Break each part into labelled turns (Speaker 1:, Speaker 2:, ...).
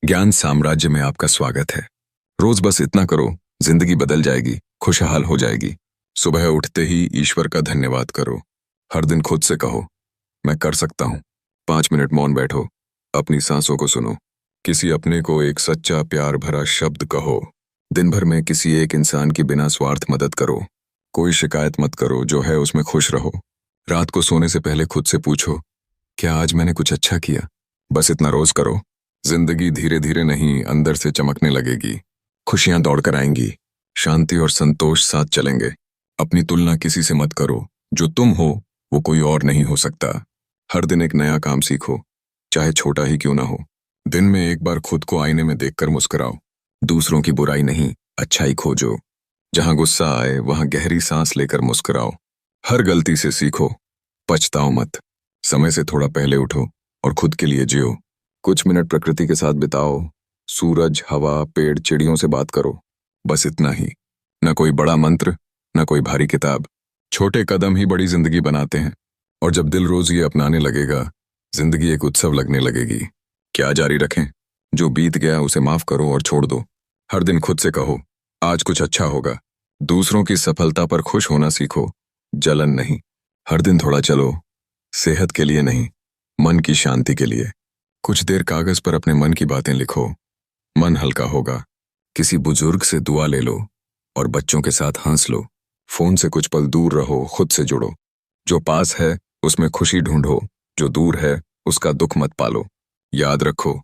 Speaker 1: ज्ञान साम्राज्य में आपका स्वागत है। रोज बस इतना करो, जिंदगी बदल जाएगी, खुशहाल हो जाएगी। सुबह उठते ही ईश्वर का धन्यवाद करो। हर दिन खुद से कहो, मैं कर सकता हूँ। 5 मिनट मौन बैठो, अपनी सांसों को सुनो। किसी अपने को एक सच्चा प्यार भरा शब्द कहो। दिन भर में किसी एक इंसान की बिना स्वार्थ मदद करो। कोई शिकायत मत करो, जो है उसमें खुश रहो। रात को सोने से पहले खुद से पूछो, क्या आज मैंने कुछ अच्छा किया? बस इतना रोज करो। जिंदगी धीरे धीरे नहीं, अंदर से चमकने लगेगी। खुशियां दौड़ कर आएंगी, शांति और संतोष साथ चलेंगे। अपनी तुलना किसी से मत करो। जो तुम हो वो कोई और नहीं हो सकता। हर दिन एक नया काम सीखो, चाहे छोटा ही क्यों ना हो। दिन में एक बार खुद को आईने में देखकर मुस्कुराओ। दूसरों की बुराई नहीं, अच्छाई खोजो। जहां गुस्सा आए वहां गहरी सांस लेकर मुस्कुराओ। हर गलती से सीखो, पछताओ मत। समय से थोड़ा पहले उठो और खुद के लिए जियो। कुछ मिनट प्रकृति के साथ बिताओ। सूरज, हवा, पेड़, चिड़ियों से बात करो। बस इतना ही। न कोई बड़ा मंत्र, न कोई भारी किताब। छोटे कदम ही बड़ी जिंदगी बनाते हैं। और जब दिल रोज ये अपनाने लगेगा, जिंदगी एक उत्सव लगने लगेगी। क्या जारी रखें? जो बीत गया उसे माफ करो और छोड़ दो। हर दिन खुद से कहो, आज कुछ अच्छा होगा। दूसरों की सफलता पर खुश होना सीखो, जलन नहीं। हर दिन थोड़ा चलो, सेहत के लिए नहीं, मन की शांति के लिए। कुछ देर कागज पर अपने मन की बातें लिखो, मन हल्का होगा। किसी बुजुर्ग से दुआ ले लो और बच्चों के साथ हंस लो। फोन से कुछ पल दूर रहो, खुद से जुड़ो। जो पास है उसमें खुशी ढूंढो, जो दूर है उसका दुख मत पालो। याद रखो,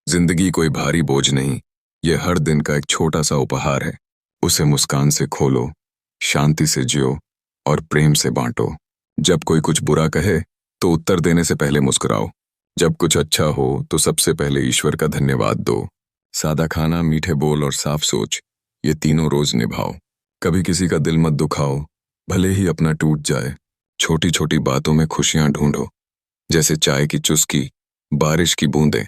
Speaker 1: जिंदगी कोई भारी बोझ नहीं, ये हर दिन का एक छोटा सा उपहार है। उसे मुस्कान से खोलो, शांति से जियो और प्रेम से बांटो। जब कोई कुछ बुरा कहे तो उत्तर देने से पहले मुस्कुराओ। जब कुछ अच्छा हो तो सबसे पहले ईश्वर का धन्यवाद दो। सादा खाना, मीठे बोल और साफ सोच, ये तीनों रोज निभाओ। कभी किसी का दिल मत दुखाओ, भले ही अपना टूट जाए। छोटी छोटी बातों में खुशियां ढूंढो, जैसे चाय की चुस्की, बारिश की बूंदें।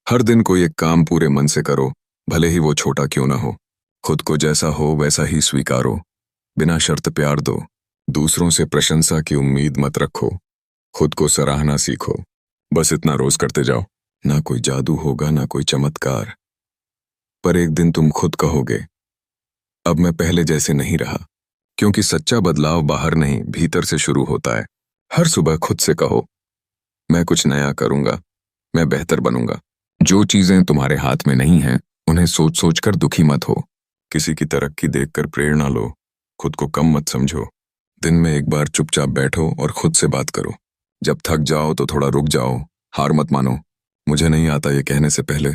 Speaker 1: हर दिन कोई एक काम पूरे मन से करो, भले ही वो छोटा क्यों ना हो। खुद को जैसा हो वैसा ही स्वीकारो, बिना शर्त प्यार दो। दूसरों से प्रशंसा की उम्मीद मत रखो, खुद को सराहना सीखो। बस इतना रोज करते जाओ। ना कोई जादू होगा, ना कोई चमत्कार, पर एक दिन तुम खुद कहोगे, अब मैं पहले जैसे नहीं रहा। क्योंकि सच्चा बदलाव बाहर नहीं, भीतर से शुरू होता है। हर सुबह खुद से कहो, मैं कुछ नया करूंगा, मैं बेहतर बनूंगा। जो चीजें तुम्हारे हाथ में नहीं हैं, उन्हें सोच सोच कर दुखी मत हो। किसी की तरक्की देखकर प्रेरणा लो, खुद को कम मत समझो। दिन में एक बार चुपचाप बैठो और खुद से बात करो। जब थक जाओ तो थोड़ा रुक जाओ, हार मत मानो। मुझे नहीं आता ये कहने से पहले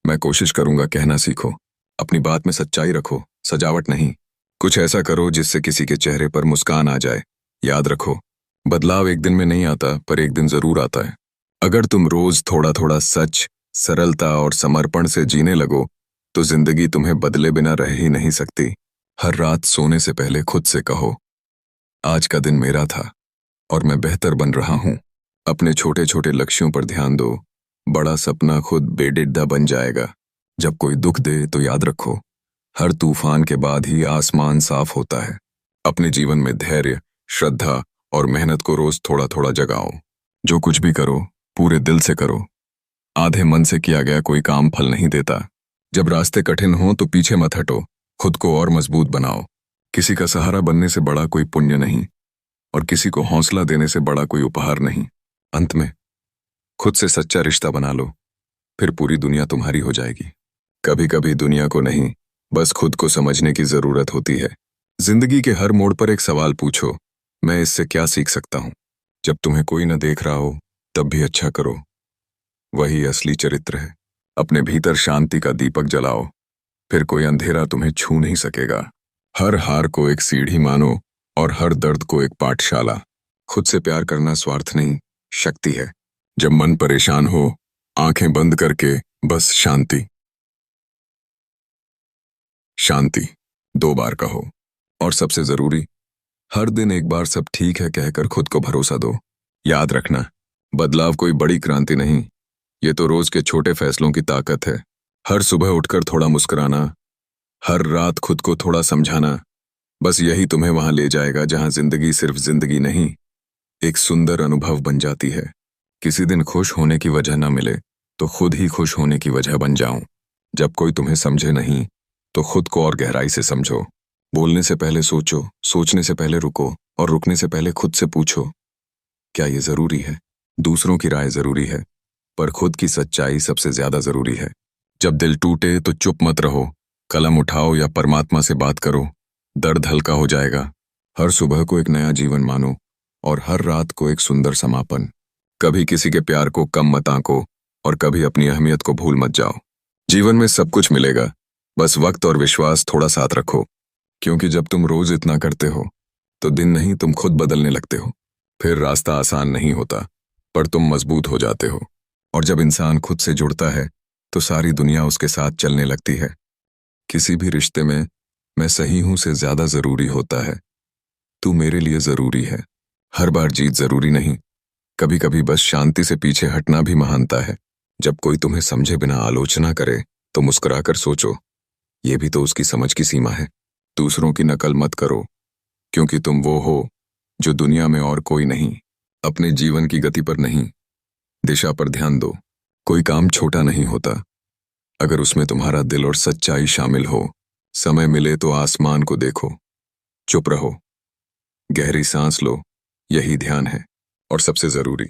Speaker 1: मैं कोशिश करूंगा कहना सीखो। अपनी बात में सच्चाई रखो, सजावट नहीं। कुछ ऐसा करो जिससे किसी के चेहरे पर मुस्कान आ जाए। याद रखो, बदलाव एक दिन में नहीं आता, पर एक दिन जरूर आता है। अगर तुम रोज थोड़ा थोड़ा सच, सरलता और समर्पण से जीने लगो, तो जिंदगी तुम्हें बदले बिना रह ही नहीं सकती। हर रात सोने से पहले खुद से कहो, आज का दिन मेरा था और मैं बेहतर बन रहा हूं। अपने छोटे छोटे लक्ष्यों पर ध्यान दो, बड़ा सपना खुद बेडिड्डा बन जाएगा। जब कोई दुख दे तो याद रखो, हर तूफान के बाद ही आसमान साफ होता है। अपने जीवन में धैर्य, श्रद्धा और मेहनत को रोज थोड़ा थोड़ा जगाओ। जो कुछ भी करो, पूरे दिल से करो। आधे मन से किया गया कोई काम फल नहीं देता। जब रास्ते कठिन हो तो पीछे मत हटो, खुद को और मजबूत बनाओ। किसी का सहारा बनने से बड़ा कोई पुण्य नहीं, और किसी को हौसला देने से बड़ा कोई उपहार नहीं। अंत में खुद से सच्चा रिश्ता बना लो, फिर पूरी दुनिया तुम्हारी हो जाएगी। कभी कभी दुनिया को नहीं, बस खुद को समझने की जरूरत होती है। जिंदगी के हर मोड़ पर एक सवाल पूछो, मैं इससे क्या सीख सकता हूं? जब तुम्हें कोई न देख रहा हो तब भी अच्छा करो, वही असली चरित्र है। अपने भीतर शांति का दीपक जलाओ, फिर कोई अंधेरा तुम्हें छू नहीं सकेगा। हर हार को एक सीढ़ी मानो और हर दर्द को एक पाठशाला। खुद से प्यार करना स्वार्थ नहीं, शक्ति है। जब मन परेशान हो, आंखें बंद करके बस शांति, शांति 2 बार कहो। और सबसे जरूरी, हर दिन एक बार सब ठीक है कहकर खुद को भरोसा दो। याद रखना, बदलाव कोई बड़ी क्रांति नहीं, ये तो रोज के छोटे फैसलों की ताकत है। हर सुबह उठकर थोड़ा मुस्कुराना, हर रात खुद को थोड़ा समझाना, बस यही तुम्हें वहां ले जाएगा जहां जिंदगी सिर्फ जिंदगी नहीं, एक सुंदर अनुभव बन जाती है। किसी दिन खुश होने की वजह न मिले तो खुद ही खुश होने की वजह बन जाऊं। जब कोई तुम्हें समझे नहीं तो खुद को और गहराई से समझो। बोलने से पहले सोचो, सोचने से पहले रुको और रुकने से पहले खुद से पूछो, क्या ये जरूरी है? दूसरों की राय जरूरी है, पर खुद की सच्चाई सबसे ज्यादा जरूरी है। जब दिल टूटे तो चुप मत रहो, कलम उठाओ या परमात्मा से बात करो। दर्द हल्का हो जाएगा। हर सुबह को एक नया जीवन मानो और हर रात को एक सुंदर समापन। कभी किसी के प्यार को कम मत आंको और कभी अपनी अहमियत को भूल मत जाओ। जीवन में सब कुछ मिलेगा, बस वक्त और विश्वास थोड़ा साथ रखो। क्योंकि जब तुम रोज इतना करते हो तो दिन नहीं, तुम खुद बदलने लगते हो। फिर रास्ता आसान नहीं होता, पर तुम मजबूत हो जाते हो। और जब इंसान खुद से जुड़ता है तो सारी दुनिया उसके साथ चलने लगती है। किसी भी रिश्ते में मैं सही हूं से ज्यादा जरूरी होता है तू मेरे लिए जरूरी है। हर बार जीत जरूरी नहीं, कभी कभी बस शांति से पीछे हटना भी महानता है। जब कोई तुम्हें समझे बिना आलोचना करे तो मुस्कुराकर सोचो, ये भी तो उसकी समझ की सीमा है। दूसरों की नकल मत करो, क्योंकि तुम वो हो जो दुनिया में और कोई नहीं। अपने जीवन की गति पर नहीं, दिशा पर ध्यान दो। कोई काम छोटा नहीं होता अगर उसमें तुम्हारा दिल और सच्चाई शामिल हो। समय मिले तो आसमान को देखो, चुप रहो, गहरी सांस लो, यही ध्यान है। और सबसे जरूरी,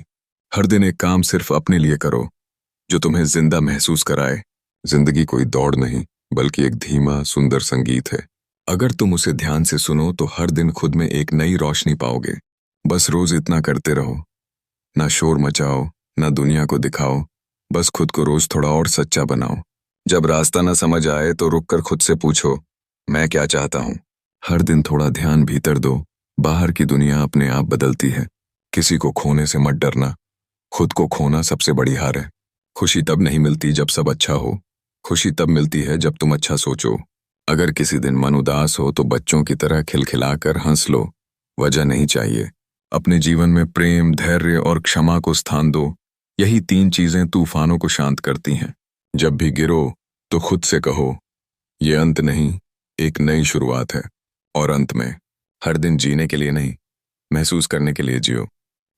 Speaker 1: हर दिन एक काम सिर्फ अपने लिए करो जो तुम्हें जिंदा महसूस कराए। जिंदगी कोई दौड़ नहीं, बल्कि एक धीमा सुंदर संगीत है। अगर तुम उसे ध्यान से सुनो तो हर दिन खुद में एक नई रोशनी पाओगे। बस रोज इतना करते रहो, ना शोर मचाओ, ना दुनिया को दिखाओ, बस खुद को रोज थोड़ा और सच्चा बनाओ। जब रास्ता ना समझ आए तो रुक कर खुद से पूछो, मैं क्या चाहता हूँ। हर दिन थोड़ा ध्यान भीतर दो, बाहर की दुनिया अपने आप बदलती है। किसी को खोने से मत डरना, खुद को खोना सबसे बड़ी हार है। खुशी तब नहीं मिलती जब सब अच्छा हो, खुशी तब मिलती है जब तुम अच्छा सोचो। अगर किसी दिन मन उदास हो तो बच्चों की तरह खिलखिलाकर हंस लो, वजह नहीं चाहिए। अपने जीवन में प्रेम, धैर्य और क्षमा को स्थान दो। यही 3 चीजें तूफानों को शांत करती हैं। जब भी गिरो तो खुद से कहो, ये अंत नहीं, एक नई शुरुआत है। और अंत में, हर दिन जीने के लिए नहीं, महसूस करने के लिए जियो।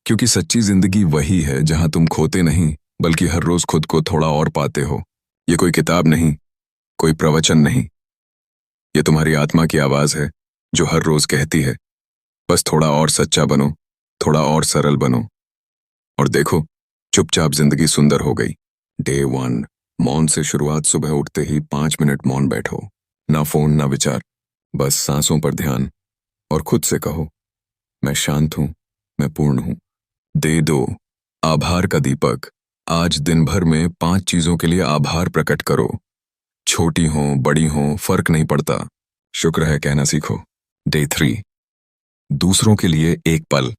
Speaker 1: क्योंकि सच्ची जिंदगी वही है जहां तुम खोते नहीं, बल्कि हर रोज खुद को थोड़ा और पाते हो। ये कोई किताब नहीं, कोई प्रवचन नहीं, ये तुम्हारी आत्मा की आवाज है जो हर रोज कहती है, बस थोड़ा और सच्चा बनो, थोड़ा और सरल बनो। और देखो, चुपचाप जिंदगी सुंदर हो गई। डे 1, मौन से शुरुआत। सुबह उठते ही 5 मिनट मौन बैठो, ना फोन ना विचार, बस सांसों पर ध्यान। और खुद से कहो, मैं शांत हूं, मैं पूर्ण हूं। डे 2, आभार का दीपक। आज दिन भर में 5 चीजों के लिए आभार प्रकट करो। छोटी हो बड़ी हो फर्क नहीं पड़ता, शुक्र है कहना सीखो। डे 3, दूसरों के लिए एक पल।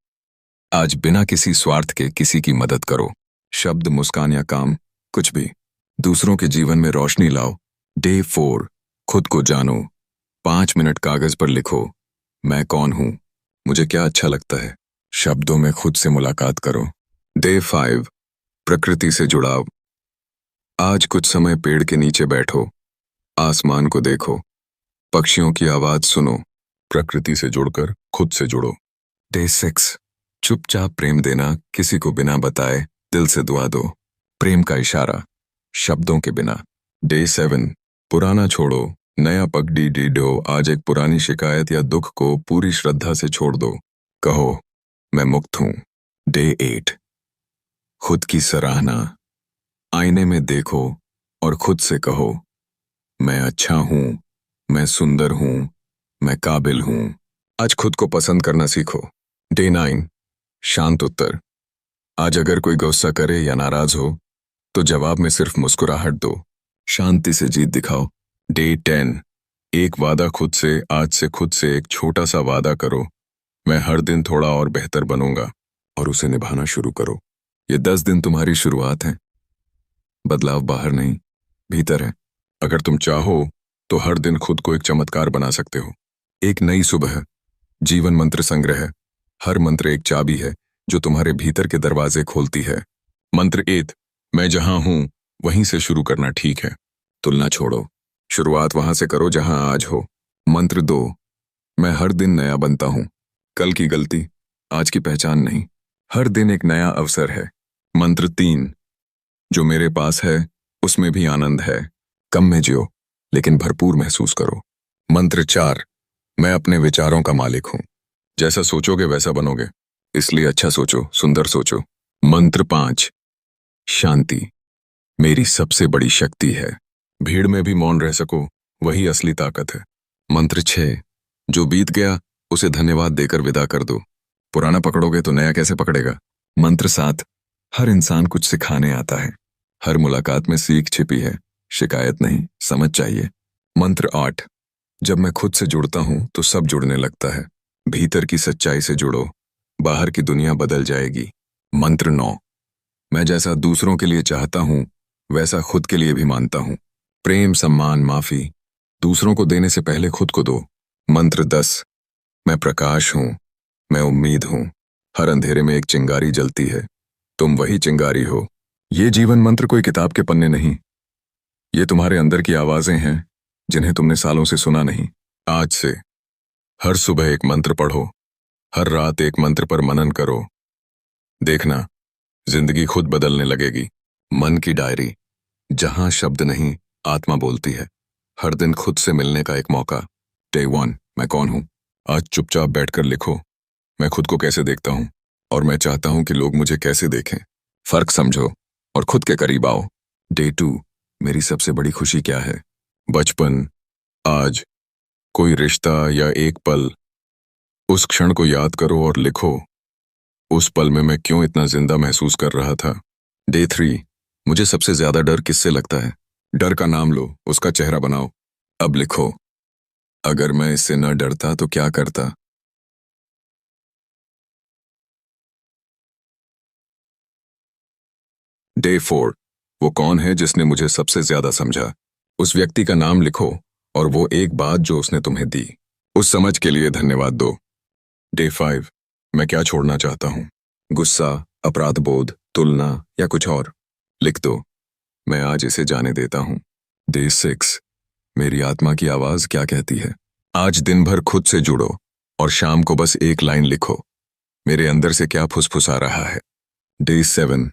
Speaker 1: आज बिना किसी स्वार्थ के किसी की मदद करो। शब्द, मुस्कान या काम, कुछ भी, दूसरों के जीवन में रोशनी लाओ। डे 4, खुद को जानो। 5 मिनट कागज पर लिखो, मैं कौन हूं, मुझे क्या अच्छा लगता है। शब्दों में खुद से मुलाकात करो। डे 5, प्रकृति से जुड़ाव। आज कुछ समय पेड़ के नीचे बैठो, आसमान को देखो, पक्षियों की आवाज सुनो। प्रकृति से जुड़कर खुद से जुड़ो। डे 6, चुपचाप प्रेम देना, किसी को बिना बताए दिल से दुआ दो। प्रेम का इशारा, शब्दों के बिना। डे 7, पुराना छोड़ो, नया पगड़ी डीडो। आज एक पुरानी शिकायत या दुख को पूरी श्रद्धा से छोड़ दो, कहो मैं मुक्त हूं। डे 8, खुद की सराहना। आईने में देखो और खुद से कहो, मैं अच्छा हूं, मैं सुंदर हूं, मैं काबिल हूं। आज खुद को पसंद करना सीखो। डे 9, शांत उत्तर। आज अगर कोई गुस्सा करे या नाराज हो तो जवाब में सिर्फ मुस्कुराहट दो, शांति से जीत दिखाओ। डे 10, एक वादा खुद से। आज से खुद से एक छोटा सा वादा करो, मैं हर दिन थोड़ा और बेहतर बनूंगा, और उसे निभाना शुरू करो। ये 10 दिन तुम्हारी शुरुआत है। बदलाव बाहर नहीं, भीतर है। अगर तुम चाहो तो हर दिन खुद को एक चमत्कार बना सकते हो। एक नई सुबह, जीवन मंत्र संग्रह। हर मंत्र एक चाबी है जो तुम्हारे भीतर के दरवाजे खोलती है। मंत्र 1, मैं जहां हूं वहीं से शुरू करना ठीक है। तुलना छोड़ो, शुरुआत वहां से करो जहां आज हो। मंत्र 2, मैं हर दिन नया बनता हूं, कल की गलती आज की पहचान नहीं, हर दिन एक नया अवसर है। मंत्र 3, जो मेरे पास है उसमें भी आनंद है। कम में जियो लेकिन भरपूर महसूस करो। मंत्र 4, मैं अपने विचारों का मालिक हूं। जैसा सोचोगे वैसा बनोगे, इसलिए अच्छा सोचो, सुंदर सोचो। मंत्र 5, शांति मेरी सबसे बड़ी शक्ति है। भीड़ में भी मौन रह सको, वही असली ताकत है। मंत्र 6, जो बीत गया उसे धन्यवाद देकर विदा कर दो। पुराना पकड़ोगे तो नया कैसे पकड़ेगा। मंत्र 7, हर इंसान कुछ सिखाने आता है। हर मुलाकात में सीख छिपी है, शिकायत नहीं, समझ चाहिए। मंत्र 8, जब मैं खुद से जुड़ता हूं तो सब जुड़ने लगता है। भीतर की सच्चाई से जुड़ो, बाहर की दुनिया बदल जाएगी। मंत्र 9, मैं जैसा दूसरों के लिए चाहता हूं वैसा खुद के लिए भी मानता हूं। प्रेम, सम्मान, माफी दूसरों को देने से पहले खुद को दो। मंत्र 10, मैं प्रकाश हूं, मैं उम्मीद हूं। हर अंधेरे में एक चिंगारी जलती है, तुम वही चिंगारी हो। ये जीवन मंत्र कोई किताब के पन्ने नहीं, ये तुम्हारे अंदर की आवाजें हैं जिन्हें तुमने सालों से सुना नहीं। आज से हर सुबह एक मंत्र पढ़ो, हर रात एक मंत्र पर मनन करो। देखना, जिंदगी खुद बदलने लगेगी। मन की डायरी, जहां शब्द नहीं आत्मा बोलती है। हर दिन खुद से मिलने का एक मौका। डे 1, मैं कौन हूं। आज चुपचाप बैठकर लिखो, मैं खुद को कैसे देखता हूं और मैं चाहता हूं कि लोग मुझे कैसे देखें। फर्क समझो और खुद के करीब आओ। डे 2, मेरी सबसे बड़ी खुशी क्या है। बचपन, आज, कोई रिश्ता या एक पल। उस क्षण को याद करो और लिखो, उस पल में मैं क्यों इतना जिंदा महसूस कर रहा था। डे 3, मुझे सबसे ज्यादा डर किससे लगता है। डर का नाम लो, उसका चेहरा बनाओ। अब लिखो, अगर मैं इससे न डरता तो क्या करता। डे 4, वो कौन है जिसने मुझे सबसे ज्यादा समझा। उस व्यक्ति का नाम लिखो और वो एक बात जो उसने तुम्हें दी, उस समझ के लिए धन्यवाद दो। डे 5, मैं क्या छोड़ना चाहता हूँ। गुस्सा, अपराध बोध, तुलना या कुछ और। लिख दो, मैं आज इसे जाने देता हूँ। डे 6, मेरी आत्मा की आवाज क्या कहती है। आज दिन भर खुद से जुड़ो और शाम को बस एक लाइन लिखो, मेरे अंदर से क्या फुसफुसा रहा है। डे 7,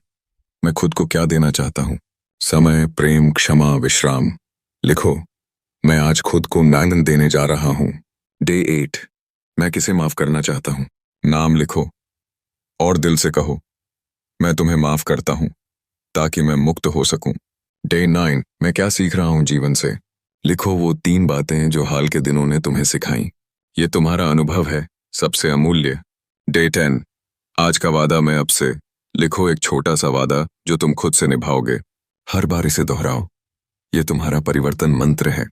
Speaker 1: मैं खुद को क्या देना चाहता हूँ। समय, प्रेम, क्षमा, विश्राम। लिखो, मैं आज खुद को आनंद देने जा रहा हूँ। डे 8, मैं किसे माफ करना चाहता हूँ। नाम लिखो और दिल से कहो, मैं तुम्हें माफ करता हूँ ताकि मैं मुक्त हो सकूं। डे 9, मैं क्या सीख रहा हूँ जीवन से। लिखो वो 3 बातें जो हाल के दिनों ने तुम्हें सिखाई। ये तुम्हारा अनुभव है, सबसे अमूल्य। डे 10, आज का वादा मैं अब से। लिखो एक छोटा सा वादा जो तुम खुद से निभाओगे। हर बार इसे दोहराओ, ये तुम्हारा परिवर्तन मंत्र है।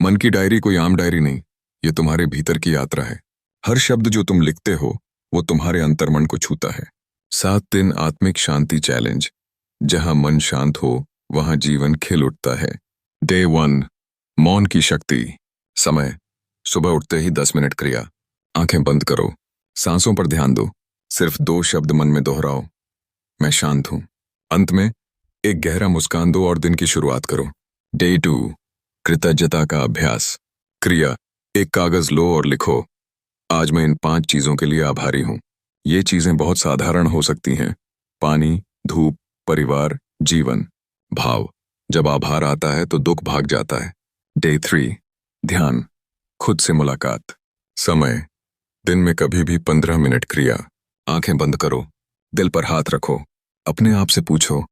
Speaker 1: मन की डायरी कोई आम डायरी नहीं, ये तुम्हारे भीतर की यात्रा है। हर शब्द जो तुम लिखते हो वो तुम्हारे अंतर्मन को छूता है। 7 दिन आत्मिक शांति चैलेंज, जहां मन शांत हो वहां जीवन खिल उठता है। डे 1, मौन की शक्ति। समय, सुबह उठते ही 10 मिनट क्रिया। आंखें बंद करो, सांसों पर ध्यान दो, सिर्फ 2 शब्द मन में दोहराओ, मैं शांत हूं। अंत में एक गहरा मुस्कान दो और दिन की शुरुआत करो। डे 2, कृतज्ञता का अभ्यास। क्रिया, एक कागज लो और लिखो, आज मैं इन 5 चीजों के लिए आभारी हूं। ये चीजें बहुत साधारण हो सकती हैं, पानी, धूप, परिवार, जीवन। भाव, जब आभार आता है तो दुख भाग जाता है। डे 3, ध्यान, खुद से मुलाकात। समय, दिन में कभी भी 15 मिनट क्रिया। आंखें बंद करो, दिल पर हाथ रखो, अपने आप से पूछो,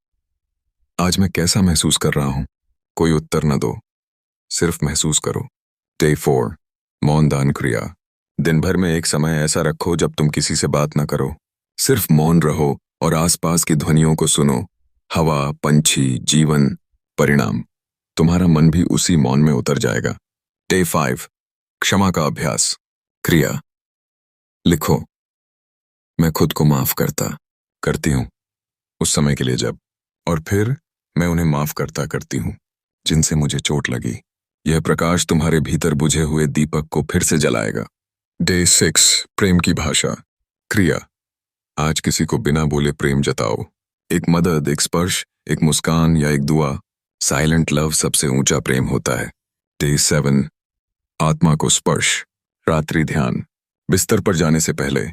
Speaker 1: आज मैं कैसा महसूस कर रहा हूं। कोई उत्तर न दो, सिर्फ महसूस करो। डे 4, मौन दान क्रिया। दिन भर में एक समय ऐसा रखो जब तुम किसी से बात ना करो, सिर्फ मौन रहो और आसपास की ध्वनियों को सुनो। हवा, पंछी, जीवन, परिणाम, तुम्हारा मन भी उसी मौन में उतर जाएगा। डे 5, क्षमा का अभ्यास। क्रिया, लिखो, मैं खुद को माफ करती हूँ उस समय के लिए जब, और फिर मैं उन्हें माफ करती हूँ जिनसे मुझे चोट लगी। यह प्रकाश तुम्हारे भीतर बुझे हुए दीपक को फिर से जलाएगा। डे 6, प्रेम की भाषा। क्रिया, आज किसी को बिना बोले प्रेम जताओ। एक मदद, एक स्पर्श, एक मुस्कान या एक दुआ। साइलेंट लव सबसे ऊंचा प्रेम होता है। डे 7, आत्मा को स्पर्श। रात्रि ध्यान। बिस्तर पर जाने से पहले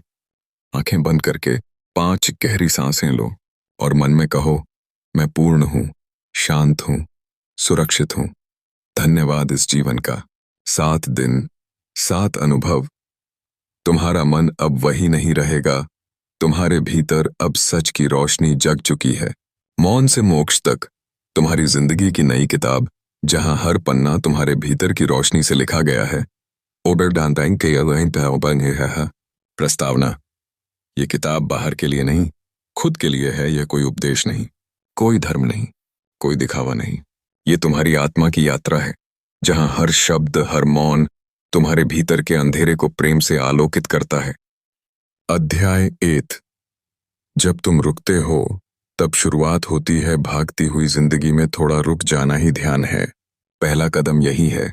Speaker 1: आंखें बंद करके 5 गहरी सांसें लो और मन में कहो, मैं पूर्ण हूं, शांत हूं, सुरक्षित हूं। धन्यवाद इस जीवन का। 7 दिन, 7 अनुभव। तुम्हारा मन अब वही नहीं रहेगा। तुम्हारे भीतर अब सच की रोशनी जग चुकी है। मौन से मोक्ष तक, तुम्हारी जिंदगी की नई किताब, जहां हर पन्ना तुम्हारे भीतर की रोशनी से लिखा गया है। प्रस्तावना। ये किताब बाहर के लिए नहीं, खुद के लिए है। यह कोई उपदेश नहीं, कोई धर्म नहीं, कोई दिखावा नहीं। ये तुम्हारी आत्मा की यात्रा है, जहां हर शब्द, हर मौन तुम्हारे भीतर के अंधेरे को प्रेम से आलोकित करता है। अध्याय 8। जब तुम रुकते हो, तब शुरुआत होती है भागती हुई जिंदगी में थोड़ा रुक जाना ही ध्यान है। पहला कदम यही है,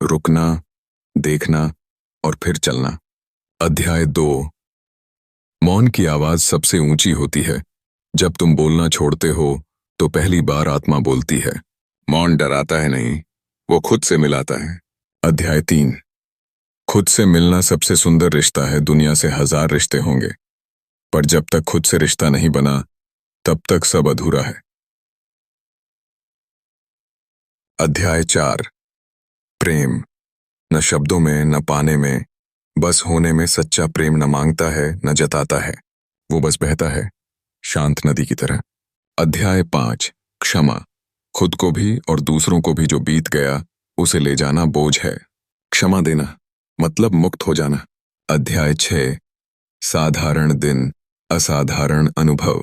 Speaker 1: रुकना, देखना और फिर चलना। अध्याय 2। मौन की आवाज सबसे ऊंची होती है। जब तुम बोलना छोड़ते हो, तो पहली बार आत्मा बोलती है। मौन डराता है नहीं, वो खुद से मिलाता है। अध्याय 3। खुद से मिलना सबसे सुंदर रिश्ता है। दुनिया से 1000 रिश्ते होंगे, पर जब तक खुद से रिश्ता नहीं बना, तब तक सब अधूरा है। अध्याय 4। प्रेम। न शब्दों में, न पाने में, बस होने में। सच्चा प्रेम न मांगता है, न जताता है, वो बस बहता है, शांत नदी की तरह। अध्याय 5। क्षमा। खुद को भी और दूसरों को भी जो बीत गया, उसे ले जाना बोझ है। क्षमा देना मतलब मुक्त हो जाना। अध्याय 6। साधारण दिन, असाधारण अनुभव।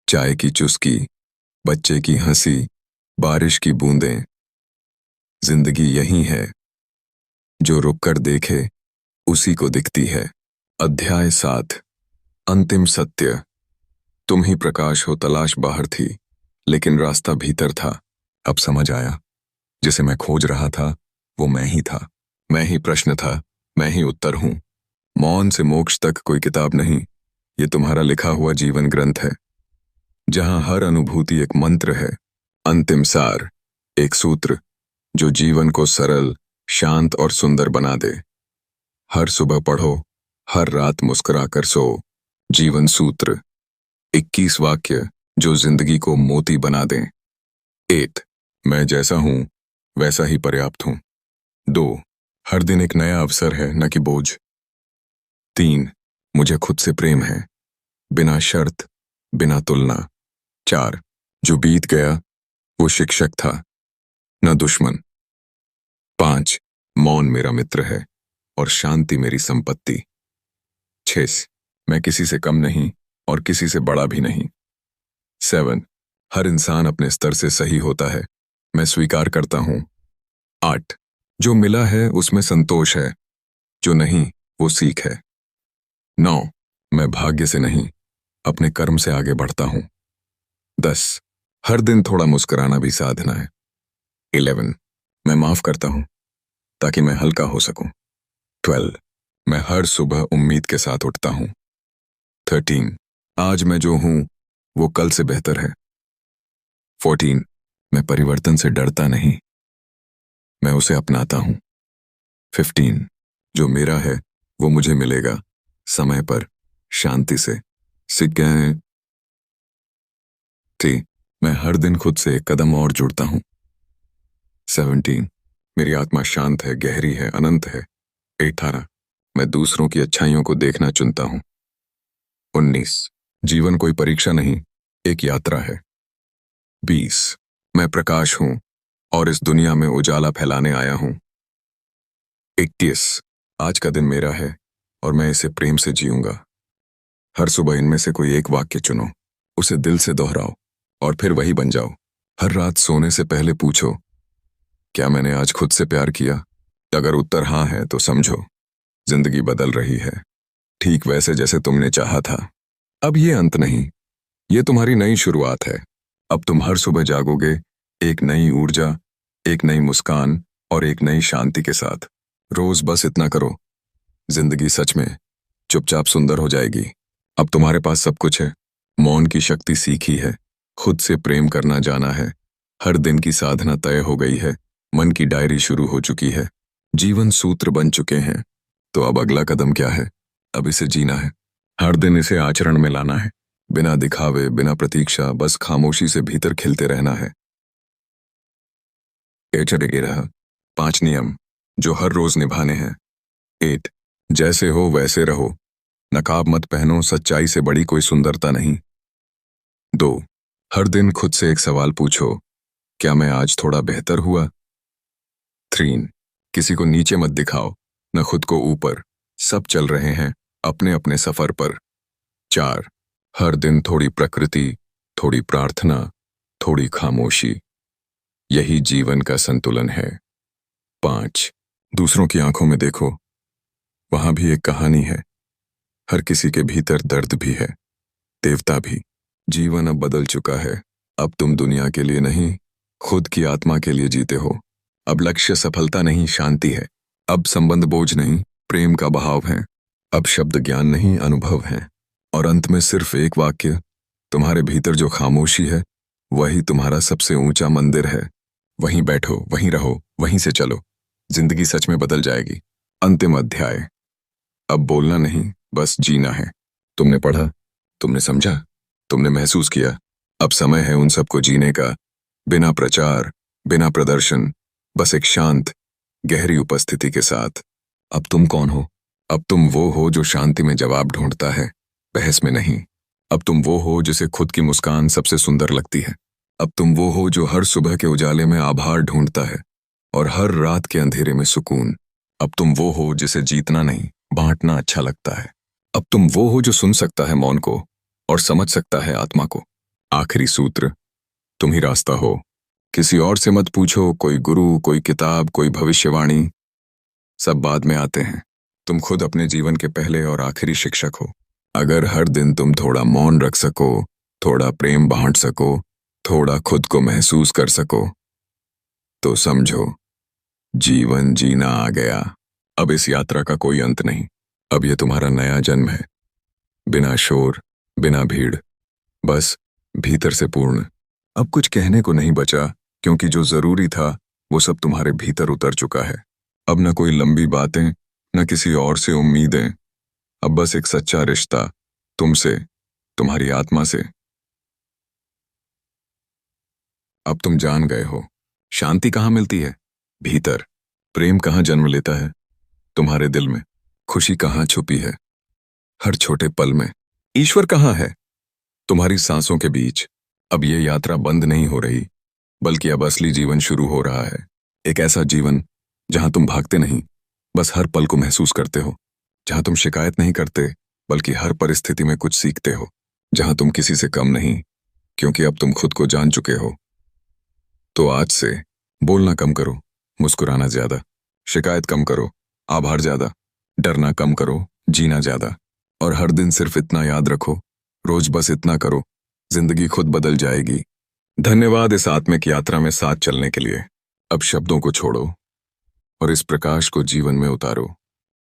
Speaker 1: चाय की चुस्की, बच्चे की हंसी, बारिश की बूंदें। जिंदगी यही है, जो रुककर देखे उसी को दिखती है। अध्याय 7। अंतिम सत्य। तुम ही प्रकाश हो। तलाश बाहर थी, लेकिन रास्ता भीतर था। अब समझ आया, जिसे मैं खोज रहा था वो मैं ही था। मैं ही प्रश्न था, मैं ही उत्तर हूं। मौन से मोक्ष तक कोई किताब नहीं, ये तुम्हारा लिखा हुआ जीवन ग्रंथ है, जहां हर अनुभूति एक मंत्र है। अंतिम सार, एक सूत्र जो जीवन को सरल, शांत और सुंदर बना दे। हर सुबह पढ़ो, हर रात मुस्कुराकर सो। जीवन सूत्र। 21 वाक्य जो जिंदगी को मोती बना दें। 1। मैं जैसा हूं वैसा ही पर्याप्त हूं। 2। हर दिन एक नया अवसर है, न कि बोझ। 3। मुझे खुद से प्रेम है, बिना शर्त, बिना तुलना। 4। जो बीत गया वो शिक्षक था, न दुश्मन। 5। मौन मेरा मित्र है और शांति मेरी संपत्ति। 6। मैं किसी से कम नहीं और किसी से बड़ा भी नहीं। 7। हर इंसान अपने स्तर से सही होता है, मैं स्वीकार करता हूं। 8। जो मिला है उसमें संतोष है, जो नहीं वो सीख है। 9। मैं भाग्य से नहीं, अपने कर्म से आगे बढ़ता हूं। 10। हर दिन थोड़ा मुस्कुराना भी साधना है। 11। मैं माफ करता हूं ताकि मैं हल्का हो सकूं। 12। मैं हर सुबह उम्मीद के साथ उठता हूं। 13। आज मैं जो हूं वो कल से बेहतर है। 14। मैं परिवर्तन से डरता नहीं, मैं उसे अपनाता हूं। 15। जो मेरा है वो मुझे मिलेगा, समय पर, शांति से। सीख गए हैं। मैं हर दिन खुद से एक कदम और जुड़ता हूं। 17। मेरी आत्मा शांत है, गहरी है, अनंत है। 18। मैं दूसरों की अच्छाइयों को देखना चुनता हूं। 19। जीवन कोई परीक्षा नहीं, एक यात्रा है। 20। मैं प्रकाश हूं और इस दुनिया में उजाला फैलाने आया हूं। 21। आज का दिन मेरा है और मैं इसे प्रेम से जीऊंगा। हर सुबह इनमें से कोई एक वाक्य चुनो, उसे दिल से दोहराओ और फिर वही बन जाओ। हर रात सोने से पहले पूछो, क्या मैंने आज खुद से प्यार किया? अगर उत्तर हाँ है तो समझो, जिंदगी बदल रही है, ठीक वैसे जैसे तुमने चाहा था। अब ये अंत नहीं, ये तुम्हारी नई शुरुआत है। अब तुम हर सुबह जागोगे एक नई ऊर्जा, एक नई मुस्कान और एक नई शांति के साथ। रोज बस इतना करो, जिंदगी सच में चुपचाप सुंदर हो जाएगी। अब तुम्हारे पास सब कुछ है। मौन की शक्ति सीखी है, खुद से प्रेम करना जाना है, हर दिन की साधना तय हो गई है, मन की डायरी शुरू हो चुकी है, जीवन सूत्र बन चुके हैं। तो अब अगला कदम क्या है? अब इसे जीना है, हर दिन इसे आचरण में लाना है। बिना दिखावे, बिना प्रतीक्षा, बस खामोशी से भीतर खिलते रहना है। चले रहा 5 नियम जो हर रोज निभाने हैं। 8 जैसे हो वैसे रहो, नकाब मत पहनो, सच्चाई से बड़ी कोई सुंदरता नहीं। 2 हर दिन खुद से एक सवाल पूछो, क्या मैं आज थोड़ा बेहतर हुआ? 3 किसी को नीचे मत दिखाओ, न खुद को ऊपर, सब चल रहे हैं अपने अपने सफर पर। 4 हर दिन थोड़ी प्रकृति, थोड़ी प्रार्थना, थोड़ी खामोशी, यही जीवन का संतुलन है। 5 दूसरों की आंखों में देखो, वहां भी एक कहानी है। हर किसी के भीतर दर्द भी है, देवता भी। जीवन अब बदल चुका है। अब तुम दुनिया के लिए नहीं, खुद की आत्मा के लिए जीते हो। अब लक्ष्य सफलता नहीं, शांति है। अब संबंध बोझ नहीं, प्रेम का बहाव है। अब शब्द ज्ञान नहीं, अनुभव है। और अंत में सिर्फ एक वाक्य, तुम्हारे भीतर जो खामोशी है वही तुम्हारा सबसे ऊंचा मंदिर है। वहीं बैठो, वहीं रहो, वहीं से चलो, जिंदगी सच में बदल जाएगी। अंतिम अध्याय। अब बोलना नहीं, बस जीना है। तुमने पढ़ा, तुमने समझा, तुमने महसूस किया। अब समय है उन सबको जीने का, बिना प्रचार, बिना प्रदर्शन, बस एक शांत गहरी उपस्थिति के साथ। अब तुम कौन हो? अब तुम वो हो जो शांति में जवाब ढूंढता है, बहस में नहीं। अब तुम वो हो जिसे खुद की मुस्कान सबसे सुंदर लगती है। अब तुम वो हो जो हर सुबह के उजाले में आभार ढूंढता है और हर रात के अंधेरे में सुकून। अब तुम वो हो जिसे जीतना नहीं, बांटना अच्छा लगता है। अब तुम वो हो जो सुन सकता है मौन को और समझ सकता है आत्मा को। आखिरी सूत्र, तुम ही रास्ता हो। किसी और से मत पूछो, कोई गुरु, कोई किताब, कोई भविष्यवाणी, सब बाद में आते हैं। तुम खुद अपने जीवन के पहले और आखिरी शिक्षक हो। अगर हर दिन तुम थोड़ा मौन रख सको, थोड़ा प्रेम बांट सको, थोड़ा खुद को महसूस कर सको, तो समझो जीवन जीना आ गया। अब इस यात्रा का कोई अंत नहीं। अब ये तुम्हारा नया जन्म है, बिना शोर, बिना भीड़, बस भीतर से पूर्ण। अब कुछ कहने को नहीं बचा, क्योंकि जो जरूरी था वो सब तुम्हारे भीतर उतर चुका है। अब न कोई लंबी बातें, न किसी और से उम्मीदें। अब बस एक सच्चा रिश्ता, तुमसे, तुम्हारी आत्मा से। अब तुम जान गए हो शांति कहाँ मिलती है, भीतर। प्रेम कहाँ जन्म लेता है, तुम्हारे दिल में। खुशी कहाँ छुपी है, हर छोटे पल में। ईश्वर कहाँ है, तुम्हारी सांसों के बीच। अब ये यात्रा बंद नहीं हो रही, बल्कि अब असली जीवन शुरू हो रहा है। एक ऐसा जीवन जहां तुम भागते नहीं, बस हर पल को महसूस करते हो। जहां तुम शिकायत नहीं करते, बल्कि हर परिस्थिति में कुछ सीखते हो। जहां तुम किसी से कम नहीं, क्योंकि अब तुम खुद को जान चुके हो। तो आज से बोलना कम करो, मुस्कुराना ज्यादा, शिकायत कम करो, आभार ज्यादा, डरना कम करो, जीना ज्यादा। और हर दिन सिर्फ इतना याद रखो, रोज बस इतना करो, जिंदगी खुद बदल जाएगी। धन्यवाद इस आत्मिक यात्रा में साथ चलने के लिए। अब शब्दों को छोड़ो और इस प्रकाश को जीवन में उतारो।